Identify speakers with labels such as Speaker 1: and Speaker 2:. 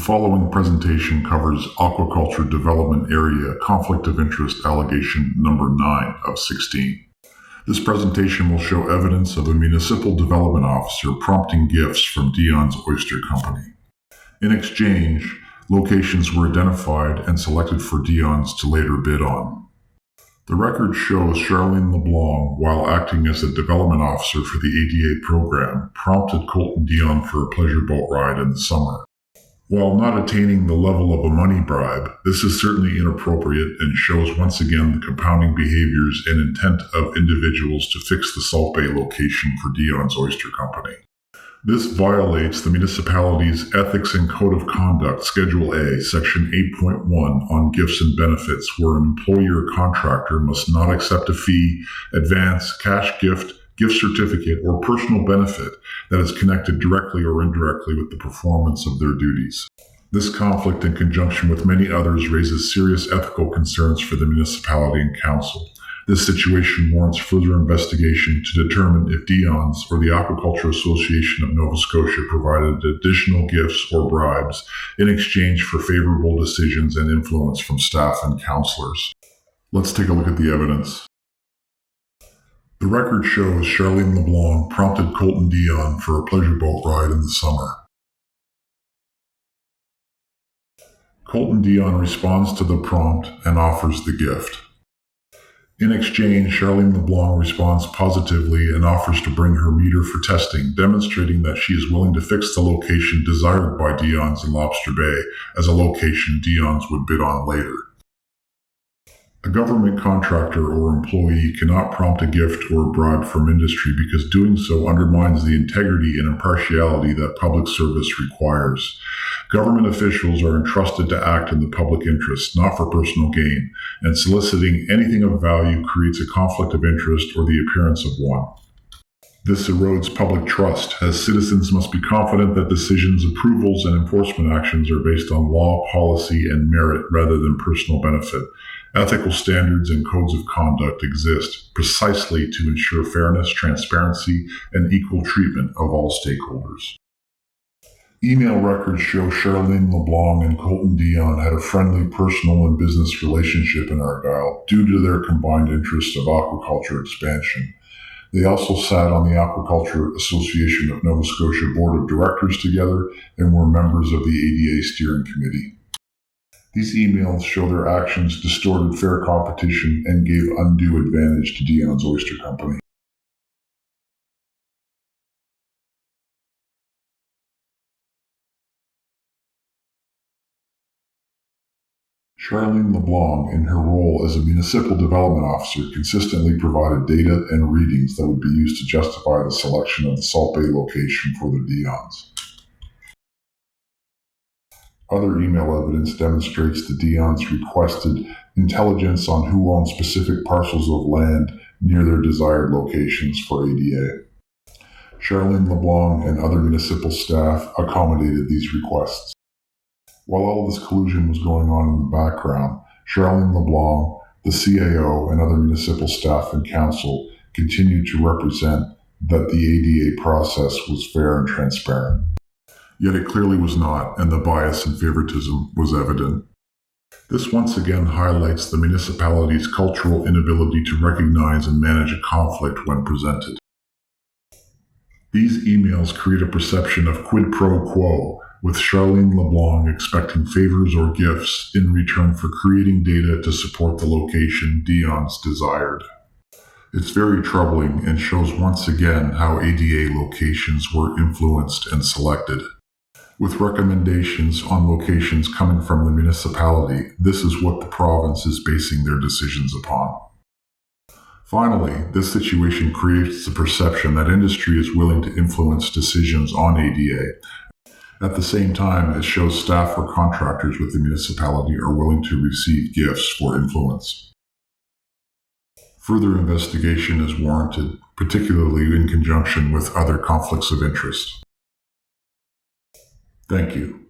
Speaker 1: following presentation covers Aquaculture Development Area Conflict of Interest Allegation number 9 of 16. This presentation will show evidence of a municipal development officer prompting gifts from Deon's Oyster Company. In exchange, locations were identified and selected for Deon's to later bid on. The record shows Charlene Leblanc, while acting as the development officer for the ADA program, prompted Colton Deon for a pleasure boat ride in the summer. While not attaining the level of a money bribe, this is certainly inappropriate and shows once again the compounding behaviors and intent of individuals to fix the Salt Bay location for Deon's Oyster Company. This violates the municipality's Ethics and Code of Conduct, Schedule A, Section 8.1 on gifts and benefits, where an employer or contractor must not accept a fee, advance, cash gift, gift certificate, or personal benefit that is connected directly or indirectly with the performance of their duties. This conflict, in conjunction with many others, raises serious ethical concerns for the municipality and council. This situation warrants further investigation to determine if Deon's or the Aquaculture Association of Nova Scotia provided additional gifts or bribes in exchange for favorable decisions and influence from staff and councillors. Let's take a look at the evidence. The record shows Charlene Leblanc prompted Colton Deon for a pleasure boat ride in the summer. Colton Deon responds to the prompt and offers the gift. In exchange, Charlene Leblanc responds positively and offers to bring her meter for testing, demonstrating that she is willing to fix the location desired by Deon's in Lobster Bay as a location Deon's would bid on later. A government contractor or employee cannot prompt a gift or a bribe from industry because doing so undermines the integrity and impartiality that public service requires. Government officials are entrusted to act in the public interest, not for personal gain, and soliciting anything of value creates a conflict of interest or the appearance of one. This erodes public trust, as citizens must be confident that decisions, approvals, and enforcement actions are based on law, policy, and merit rather than personal benefit. Ethical standards and codes of conduct exist precisely to ensure fairness, transparency, and equal treatment of all stakeholders. Email records show Charlene Leblanc and Colton Deon had a friendly personal and business relationship in Argyle due to their combined interest of aquaculture expansion. They also sat on the Aquaculture Association of Nova Scotia Board of Directors together and were members of the ADA Steering Committee. These emails show their actions distorted fair competition and gave undue advantage to Deon's Oyster Company. Charlene Leblanc, in her role as a municipal development officer, consistently provided data and readings that would be used to justify the selection of the Salt Bay location for the Deons. Other email evidence demonstrates the Deons requested intelligence on who owned specific parcels of land near their desired locations for ADA. Charlene Leblanc and other municipal staff accommodated these requests. While all of this collusion was going on in the background, Charlene Leblanc, the CAO, and other municipal staff and council continued to represent that the ADA process was fair and transparent. Yet it clearly was not, and the bias and favoritism was evident. This once again highlights the municipality's cultural inability to recognize and manage a conflict when presented. These emails create a perception of quid pro quo, with Charlene Leblanc expecting favors or gifts in return for creating data to support the location Deon's desired. It's very troubling and shows once again how ADA locations were influenced and selected. With recommendations on locations coming from the municipality, this is what the province is basing their decisions upon. Finally, this situation creates the perception that industry is willing to influence decisions on ADA. At the same time, it shows staff or contractors with the municipality are willing to receive gifts for influence. Further investigation is warranted, particularly in conjunction with other conflicts of interest. Thank you.